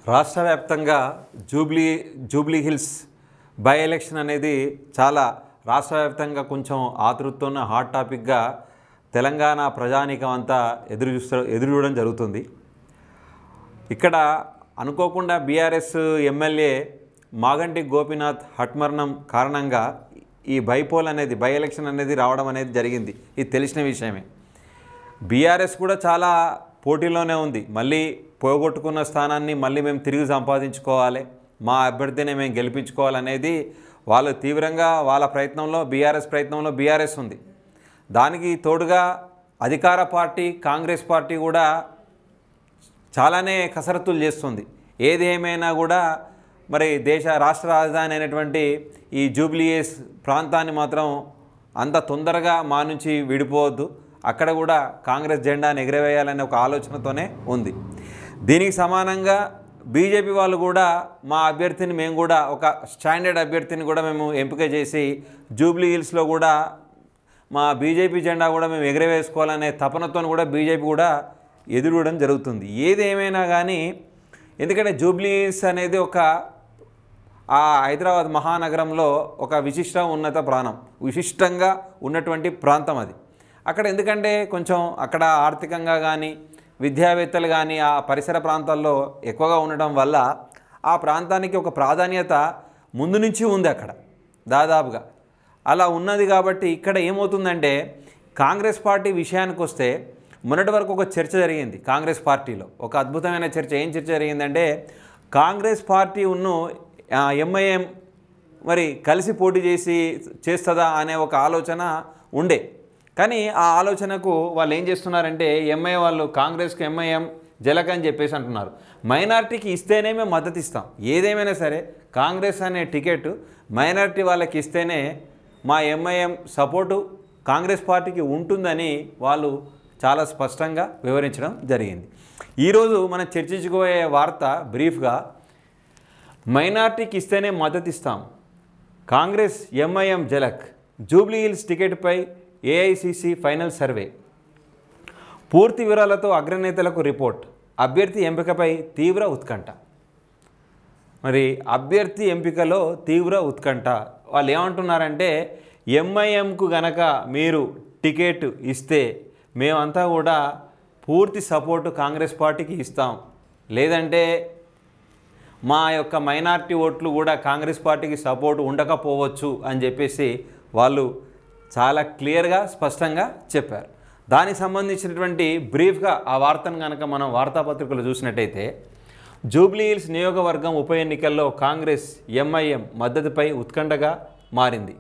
రాష్ట్ర వ్యాప్తంగా Jubilee hills by election అనేది చాలా రాష్ట్ర వ్యాప్తంగా కొంచెం ఆతృతోన్న హాట్ టాపిక్గా తెలంగాణ ప్రజానీకం అంతా ఎదురు చూడడం జరుగుతుంది. ఇక్కడ అనుకోకుండా బీఆర్ఎస్ ఎమ్మెల్యే మాగంటి గోపీనాథ్ హఠమరణం కారణంగా ఈ బై ఎలక్షన్ అనేది రావడం అనేది జరిగింది. ఇది తెలిసిన విషయమే. బీఆర్ఎస్ కూడా చాలా పోటీలోనే ఉంది. మళ్ళీ పోగొట్టుకున్న స్థానాన్ని మళ్ళీ మేము తిరిగి సంపాదించుకోవాలి, మా అభ్యర్థిని మేము గెలిపించుకోవాలనేది వాళ్ళు తీవ్రంగా వాళ్ళ ప్రయత్నంలో బీఆర్ఎస్ ఉంది. దానికి తోడుగా అధికార పార్టీ కాంగ్రెస్ పార్టీ కూడా చాలానే కసరత్తులు చేస్తుంది. ఏది ఏమైనా కూడా మరి రాష్ట్ర రాజధాని అయినటువంటి ఈ జూబ్లీహిల్స్ ప్రాంతాన్ని మాత్రం అంత తొందరగా మా నుంచి విడిపోవద్దు, అక్కడ కూడా కాంగ్రెస్ జెండాను ఎగరవేయాలనే ఒక ఆలోచనతోనే ఉంది. దీనికి సమానంగా బీజేపీ వాళ్ళు కూడా మా అభ్యర్థిని మేము కూడా ఒక స్టాండర్డ్ అభ్యర్థిని కూడా మేము ఎంపిక చేసి జూబ్లీహిల్స్లో కూడా మా బీజేపీ జెండా కూడా మేము ఎగరవేసుకోవాలనే తపనతో కూడా బీజేపీ కూడా ఎదురుడడం జరుగుతుంది. ఏది ఏమైనా కానీ ఎందుకంటే జూబ్లీహిల్స్ అనేది ఒక హైదరాబాద్ మహానగరంలో ఒక విశిష్టంగా ఉన్నటువంటి ప్రాంతం అది. అక్కడ ఎందుకంటే కొంచెం అక్కడ ఆర్థికంగా కానీ విద్యావేత్తలు కానీ ఆ పరిసర ప్రాంతాల్లో ఎక్కువగా ఉండడం వల్ల ఆ ప్రాంతానికి ఒక ప్రాధాన్యత ముందు నుంచి ఉంది అక్కడ దాదాపుగా అలా ఉన్నది. కాబట్టి ఇక్కడ ఏమవుతుందంటే కాంగ్రెస్ పార్టీ విషయానికి వస్తే మొన్నటి వరకు ఒక చర్చ జరిగింది కాంగ్రెస్ పార్టీలో. ఒక అద్భుతమైన చర్చ. ఏం చర్చ జరిగిందంటే కాంగ్రెస్ పార్టీ ఎంఐఎం మరి కలిసి పోటీ చేస్తుందా అనే ఒక ఆలోచన ఉండే. కానీ ఆ ఆలోచనకు వాళ్ళు ఏం చేస్తున్నారంటే వాళ్ళు కాంగ్రెస్కి ఎంఐఎం జలక్ అని చెప్పేసి అంటున్నారు. మైనార్టీకి ఇస్తేనే మేము మద్దతు ఇస్తాం, ఏదేమైనా సరే కాంగ్రెస్ అనే టికెట్ మైనార్టీ వాళ్ళకి ఇస్తేనే మా ఎంఐఎం సపోర్టు కాంగ్రెస్ పార్టీకి ఉంటుందని వాళ్ళు చాలా స్పష్టంగా వివరించడం జరిగింది. ఈరోజు మనం చర్చించుకోబోయే వార్త బ్రీఫ్గా మైనార్టీకి ఇస్తేనే మద్దతు ఇస్తాం, కాంగ్రెస్ ఎంఐఎం జలక్, జూబ్లీహిల్స్ టికెట్పై ఏఐసిసి ఫైనల్ సర్వే, పూర్తి వివరాలతో అగ్రనేతలకు రిపోర్ట్, అభ్యర్థి ఎంపికపై తీవ్ర ఉత్కంఠ. మరి అభ్యర్థి ఎంపికలో తీవ్ర ఉత్కంఠ. వాళ్ళు ఏమంటున్నారంటే ఎంఐఎంకు గనక మీరు టికెట్ ఇస్తే మేమంతా కూడా పూర్తి సపోర్టు కాంగ్రెస్ పార్టీకి ఇస్తాం, లేదంటే మా యొక్క మైనార్టీ ఓట్లు కూడా కాంగ్రెస్ పార్టీకి సపోర్టు ఉండకపోవచ్చు అని చెప్పేసి వాళ్ళు చాలా క్లియర్గా స్పష్టంగా చెప్పారు. దానికి సంబంధించినటువంటి బ్రీఫ్గా ఆ వార్తను కనుక మనం వార్తాపత్రికలు చూసినట్టయితే జూబ్లీహిల్స్ నియోజకవర్గం ఉప ఎన్నికల్లో కాంగ్రెస్ ఎంఐఎం మద్దతుపై ఉత్కంఠగా మారింది.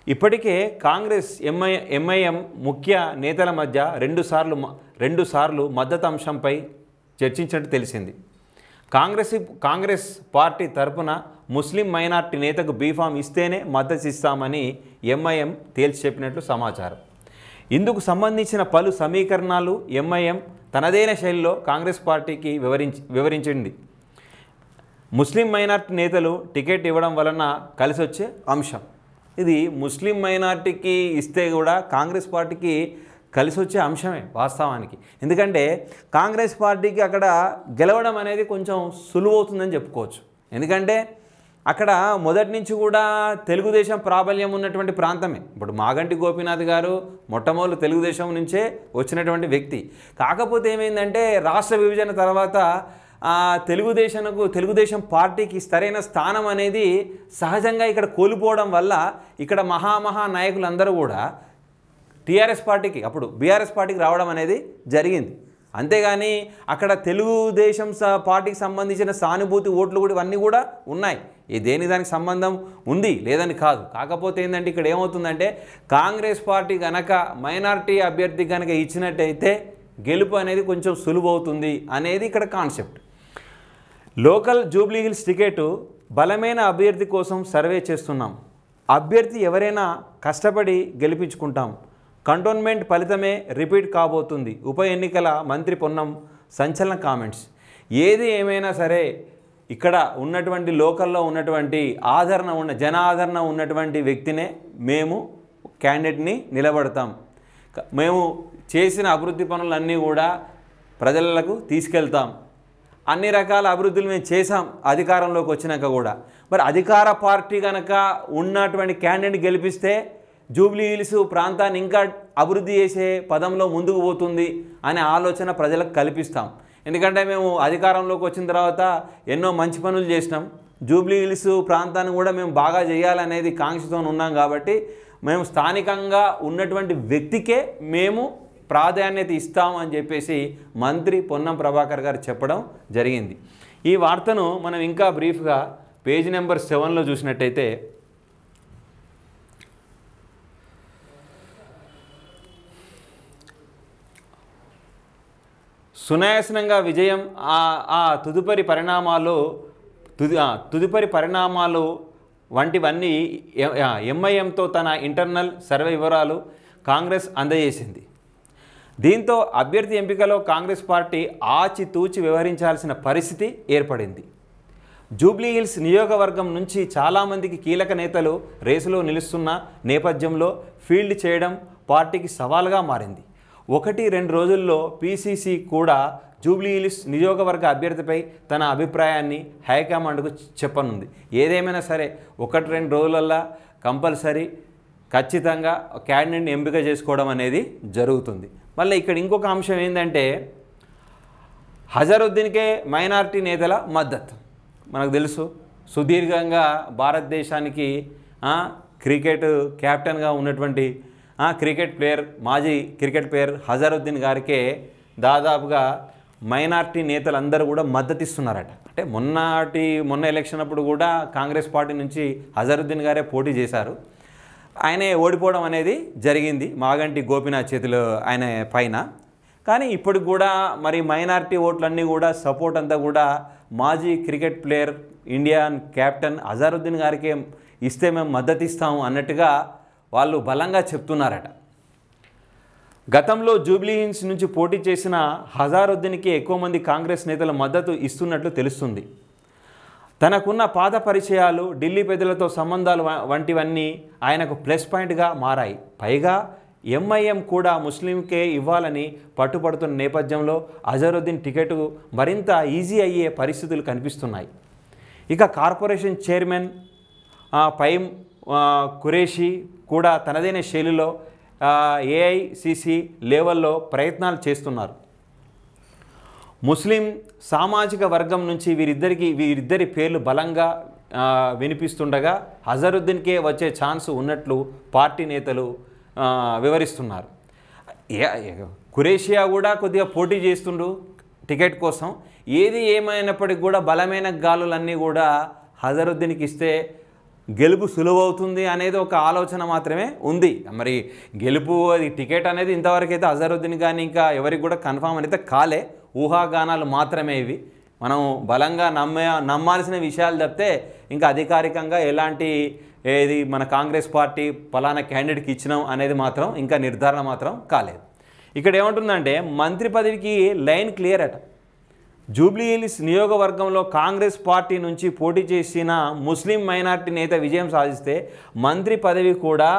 ఇప్పటికే కాంగ్రెస్ ఎంఐఎం ముఖ్య నేతల మధ్య రెండు సార్లు మద్దతు అంశంపై చర్చించినట్టు తెలిసింది. కాంగ్రెస్ పార్టీ తరపున ముస్లిం మైనార్టీ నేతకు బీఫామ్ ఇస్తేనే మద్దతు ఇస్తామని ఎంఐఎం తేల్చి చెప్పినట్లు సమాచారం. ఇందుకు సంబంధించిన పలు సమీకరణాలు ఎంఐఎం తనదైన శైలిలో కాంగ్రెస్ పార్టీకి వివరించింది. ముస్లిం మైనార్టీ నేతలు టికెట్ ఇవ్వడం వలన కలిసి వచ్చే అంశం ఇది. ముస్లిం మైనార్టీకి ఇస్తే కూడా కాంగ్రెస్ పార్టీకి కలిసి వచ్చే అంశమే వాస్తవానికి. ఎందుకంటే కాంగ్రెస్ పార్టీకి అక్కడ గెలవడం అనేది కొంచెం సులువవుతుందని చెప్పుకోవచ్చు. ఎందుకంటే అక్కడ మొదటి నుంచి కూడా తెలుగుదేశం ప్రాబల్యం ఉన్నటువంటి ప్రాంతమే. ఇప్పుడు మాగంటి గోపీనాథ్ గారు మొట్టమొదటి తెలుగుదేశం నుంచే వచ్చినటువంటి వ్యక్తి. కాకపోతే ఏమైందంటే రాష్ట్ర విభజన తర్వాత తెలుగుదేశం పార్టీకి సరైన స్థానం అనేది సహజంగా ఇక్కడ కోల్పోవడం వల్ల ఇక్కడ మహా నాయకులందరూ కూడా టీఆర్ఎస్ పార్టీకి అప్పుడు బీఆర్ఎస్ పార్టీకి రావడం అనేది జరిగింది. అంతేగాని అక్కడ తెలుగుదేశం పార్టీకి సంబంధించిన సానుభూతి ఓట్లు కూడా ఇవన్నీ కూడా ఉన్నాయి. దేనికి దానికి సంబంధం ఉంది లేదని కాదు. కాకపోతే ఏంటంటే ఇక్కడ ఏమవుతుందంటే కాంగ్రెస్ పార్టీ కనుక మైనార్టీ అభ్యర్థి కనుక ఇచ్చినట్టయితే గెలుపు అనేది కొంచెం సులువవుతుంది అనేది ఇక్కడ కాన్సెప్ట్. లోకల్ జూబ్లీహిల్స్ టికెట్ బలమైన అభ్యర్థి కోసం సర్వే చేస్తున్నాం, అభ్యర్థి ఎవరైనా కష్టపడి గెలిపించుకుంటాం, కంటోన్మెంట్ ఫలితమే రిపీట్ కాబోతుంది, ఉప ఎన్నికల మంత్రి పొన్నం సంచలన కామెంట్స్. ఏది ఏమైనా సరే ఇక్కడ ఉన్నటువంటి లోకల్లో ఉన్నటువంటి జనాదరణ ఉన్నటువంటి వ్యక్తినే మేము క్యాండిడేట్ని నిలబడతాం, మేము చేసిన అభివృద్ధి పనులన్నీ కూడా ప్రజలకు తీసుకెళ్తాం, అన్ని రకాల అభివృద్ధులు మేము చేసాం అధికారంలోకి వచ్చినాక కూడా. మరి అధికార పార్టీ కనుక ఉన్నటువంటి క్యాండిడేట్ గెలిపిస్తే జూబ్లీ హిల్స్ ప్రాంతాన్ని ఇంకా అభివృద్ధి చేసే పదంలో ముందుకు పోతుంది అనే ఆలోచన ప్రజలకు కల్పిస్తాం. ఎందుకంటే మేము అధికారంలోకి వచ్చిన తర్వాత ఎన్నో మంచి పనులు చేసినాం. జూబ్లీ హిల్స్ ప్రాంతాన్ని కూడా మేము బాగా చేయాలనేది కాంక్షతో ఉన్నాం. కాబట్టి మేము స్థానికంగా ఉన్నటువంటి వ్యక్తికే మేము ప్రాధాన్యత ఇస్తాం అని చెప్పేసి మంత్రి పొన్నం ప్రభాకర్ గారు చెప్పడం జరిగింది. ఈ వార్తను మనం ఇంకా బ్రీఫ్గా పేజ్ నెంబర్ 7లో చూసినట్టయితే సునాయాసనంగా విజయం తుదుపరి పరిణామాలు వంటివన్నీ ఎంఐఎంతో తన ఇంటర్నల్ సర్వే వివరాలు కాంగ్రెస్ అందజేసింది. దీంతో అభ్యర్థి ఎంపికలో కాంగ్రెస్ పార్టీ ఆచితూచి వ్యవహరించాల్సిన పరిస్థితి ఏర్పడింది. జూబ్లీ హిల్స్ నియోజకవర్గం నుంచి చాలామందికి కీలక నేతలు రేసులో నిలుస్తున్న నేపథ్యంలో ఫీల్డ్ చేయడం పార్టీకి సవాల్గా మారింది. 1-2 రోజుల్లో పీసీసీ కూడా జూబ్లీ హిల్స్ నియోజకవర్గ అభ్యర్థిపై తన అభిప్రాయాన్ని హైకమాండ్కు చెప్పనుంది. ఏదేమైనా సరే 1-2 రోజులల్లా కంపల్సరీ ఖచ్చితంగా క్యాండిడేట్ని ఎంపిక చేసుకోవడం అనేది జరుగుతుంది. మళ్ళీ ఇక్కడ ఇంకొక అంశం ఏంటంటే హజరుద్దీన్కే మైనారిటీ నేతల మద్దతు. మనకు తెలుసు సుదీర్ఘంగా భారతదేశానికి క్రికెట్ కెప్టెన్గా ఉన్నటువంటి మాజీ క్రికెట్ ప్లేయర్ హజరుద్దీన్ గారికే దాదాపుగా మైనారిటీ నేతలందరూ కూడా మద్దతు ఇస్తున్నారట. అంటే మొన్న ఎలక్షన్ అప్పుడు కూడా కాంగ్రెస్ పార్టీ నుంచి హజరుద్దీన్ గారే పోటీ చేశారు. ఆయనే ఓడిపోవడం అనేది జరిగింది మాగంటి గోపీనాథ్ చేతిలో ఆయన పైన. కానీ ఇప్పుడు కూడా మరి మైనారిటీ ఓట్లన్నీ కూడా సపోర్ట్ అంతా కూడా మాజీ cricket player Indian captain Azharuddin గారికి ఇస్తే మేము మద్దతు ఇస్తాము అన్నట్టుగా వాళ్ళు బలంగా చెప్తున్నారట. గతంలో జూబ్లీ హిల్స్ నుంచి పోటీ చేసిన హజారుద్దీన్కి ఎక్కువ మంది కాంగ్రెస్ నేతల మద్దతు ఇస్తున్నట్లు తెలుస్తుంది. తనకున్న పాత పరిచయాలు, ఢిల్లీ పెద్దలతో సంబంధాలు వంటివన్నీ ఆయనకు ప్లస్ పాయింట్గా మారాయి. పైగా ఎంఐఎం కూడా ముస్లింకే ఇవ్వాలని పట్టుపడుతున్న నేపథ్యంలో అజరుద్దీన్ టికెట్ మరింత ఈజీ అయ్యే పరిస్థితులు కనిపిస్తున్నాయి. ఇక కార్పొరేషన్ చైర్మన్ పైమ్ ఖురేషీ కూడా తనదైన శైలిలో ఏఐసిసి లెవెల్లో ప్రయత్నాలు చేస్తున్నారు. ముస్లిం సామాజిక వర్గం నుంచి వీరిద్దరి పేర్లు బలంగా వినిపిస్తుండగా అజరుద్దీన్కే వచ్చే ఛాన్స్ ఉన్నట్లు పార్టీ నేతలు వివరిస్తున్నారు. ఖురేషియా కూడా కొద్దిగా పోటీ చేస్తుండు టికెట్ కోసం. ఏది ఏమైనప్పటికీ కూడా బలమైన గాలులన్నీ కూడా అజరుద్దీన్కి ఇస్తే గెలుపు సులువవుతుంది అనేది ఒక ఆలోచన మాత్రమే ఉంది. మరి గెలుపు అది టికెట్ అనేది ఇంతవరకు అయితే అజరుద్దీన్ కానీ ఇంకా ఎవరికి కూడా కన్ఫామ్ అయితే కాలే, ఊహాగానాలు మాత్రమే ఇవి. మనం బలంగా నమ్మాల్సిన విషయాలు తప్పితే ఇంకా అధికారికంగా ఎలాంటి ఏది మన కాంగ్రెస్ పార్టీ పలానా క్యాండిడేట్కి ఇచ్చినాం అనేది మాత్రం ఇంకా నిర్ధారణ మాత్రం కాలేదు. ఇక్కడ ఏమంటుందంటే మంత్రి పదవికి లైన్ క్లియర్ అట. జూబ్లీ హిల్స్ నియోజకవర్గంలో కాంగ్రెస్ పార్టీ నుంచి పోటీ చేసిన ముస్లిం మైనారిటీ నేత విజయం సాధిస్తే మంత్రి పదవి కూడా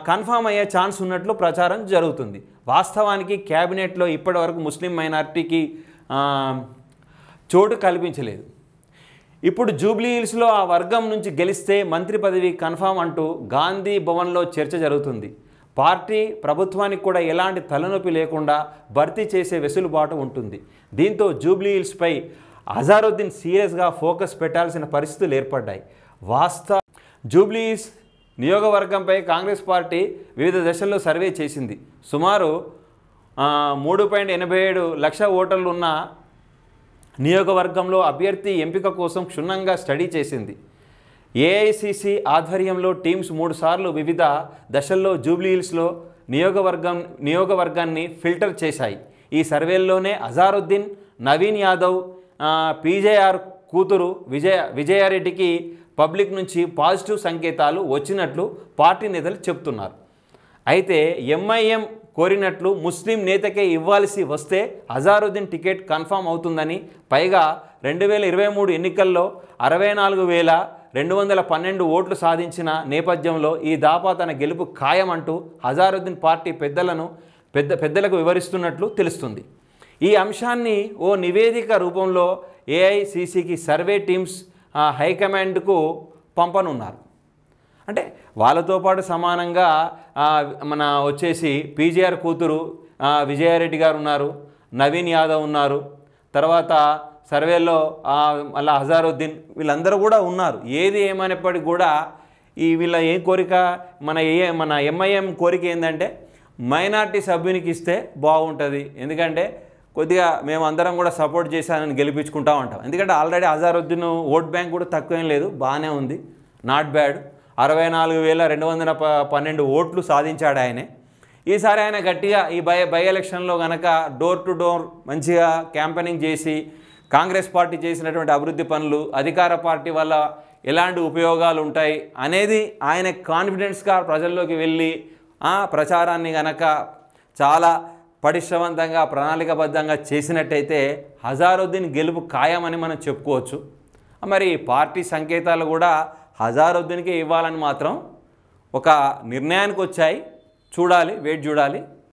కన్ఫామ్ అయ్యే ఛాన్స్ ఉన్నట్లు ప్రచారం జరుగుతుంది. వాస్తవానికి క్యాబినెట్లో ఇప్పటివరకు ముస్లిం మైనారిటీకి చోటు కల్పించలేదు. ఇప్పుడు జూబ్లీ హిల్స్లో ఆ వర్గం నుంచి గెలిస్తే మంత్రి పదవి కన్ఫామ్ అంటూ గాంధీ భవన్లో చర్చ జరుగుతుంది. పార్టీ ప్రభుత్వానికి కూడా ఎలాంటి తలనొప్పి లేకుండా భర్తీ చేసే వెసులుబాటు ఉంటుంది. దీంతో జూబ్లీ హిల్స్పై అజరుద్దీన్ సీరియస్గా ఫోకస్ పెట్టాల్సిన పరిస్థితులు ఏర్పడ్డాయి. జూబ్లీ హిల్స్ నియోజకవర్గంపై కాంగ్రెస్ పార్టీ వివిధ దశల్లో సర్వే చేసింది. సుమారు 3.87 లక్షల ఓటర్లు ఉన్న నియోజకవర్గంలో అభ్యర్థి ఎంపిక కోసం క్షుణ్ణంగా స్టడీ చేసింది. ఏఐసిసి ఆధ్వర్యంలో టీమ్స్ 3 సార్లు వివిధ దశల్లో జూబ్లీ హిల్స్లో నియోజకవర్గాన్ని ఫిల్టర్ చేశాయి. ఈ సర్వేల్లోనే అజరుద్దీన్, నవీన్ యాదవ్, పీజేఆర్ కూతురు విజయారెడ్డికి పబ్లిక్ నుంచి పాజిటివ్ సంకేతాలు వచ్చినట్లు పార్టీ నేతలు చెప్తున్నారు. అయితే ఎంఐఎం కోరినట్లు ముస్లిం నేతకే ఇవ్వాల్సి వస్తే అజరుద్దీన్ టికెట్ కన్ఫామ్ అవుతుందని, పైగా 2023 ఎన్నికల్లో 64,212 ఓట్లు సాధించిన నేపథ్యంలో ఈ దాపా తన గెలుపు ఖాయమంటూ అజరుద్దీన్ పార్టీ పెద్దలకు వివరిస్తున్నట్లు తెలుస్తుంది. ఈ అంశాన్ని ఓ నివేదిక రూపంలో ఏఐసిసికి సర్వే టీమ్స్ హైకమాండ్కు పంపనున్నారు. అంటే వాళ్ళతో పాటు సమానంగా మన వచ్చేసి పీజీఆర్ కూతురు విజయారెడ్డి గారు ఉన్నారు, నవీన్ యాదవ్ ఉన్నారు, తర్వాత సర్వేలో మళ్ళీ అజారుద్దీన్, వీళ్ళందరూ కూడా ఉన్నారు. ఏది ఏమైనప్పటికీ కూడా వీళ్ళ ఏం కోరిక, మన ఎంఐఎం కోరిక ఏంటంటే మైనార్టీ సభ్యునికి ఇస్తే బాగుంటుంది. ఎందుకంటే కొద్దిగా మేము అందరం కూడా సపోర్ట్ చేశానని గెలిపించుకుంటా ఉంటాం. ఎందుకంటే ఆల్రెడీ అజారుద్దీన్ ఓట్ బ్యాంక్ కూడా తక్కువేం లేదు, బాగానే ఉంది, నాట్ బ్యాడ్. 64,212 ఓట్లు సాధించాడు ఆయనే. ఈసారి ఆయన గట్టిగా ఈ బై ఎలక్షన్లో కనుక డోర్ టు డోర్ మంచిగా క్యాంపెయినింగ్ చేసి కాంగ్రెస్ పార్టీ చేసినటువంటి అభివృద్ధి పనులు, అధికార పార్టీ వల్ల ఎలాంటి ఉపయోగాలు ఉంటాయి అనేది ఆయన కాన్ఫిడెన్స్గా ప్రజల్లోకి వెళ్ళి ప్రచారాన్ని కనుక చాలా పటిష్టవంతంగా ప్రణాళికబద్ధంగా చేసినట్టయితే అజారుద్దీన్ గెలుపు ఖాయమని మనం చెప్పుకోవచ్చు. మరి పార్టీ సంకేతాలు కూడా అజారుద్దీన్కే ఇవ్వాలని మాత్రం ఒక నిర్ణయానికి వచ్చాయి. చూడాలి, వెయిట్ చూడాలి.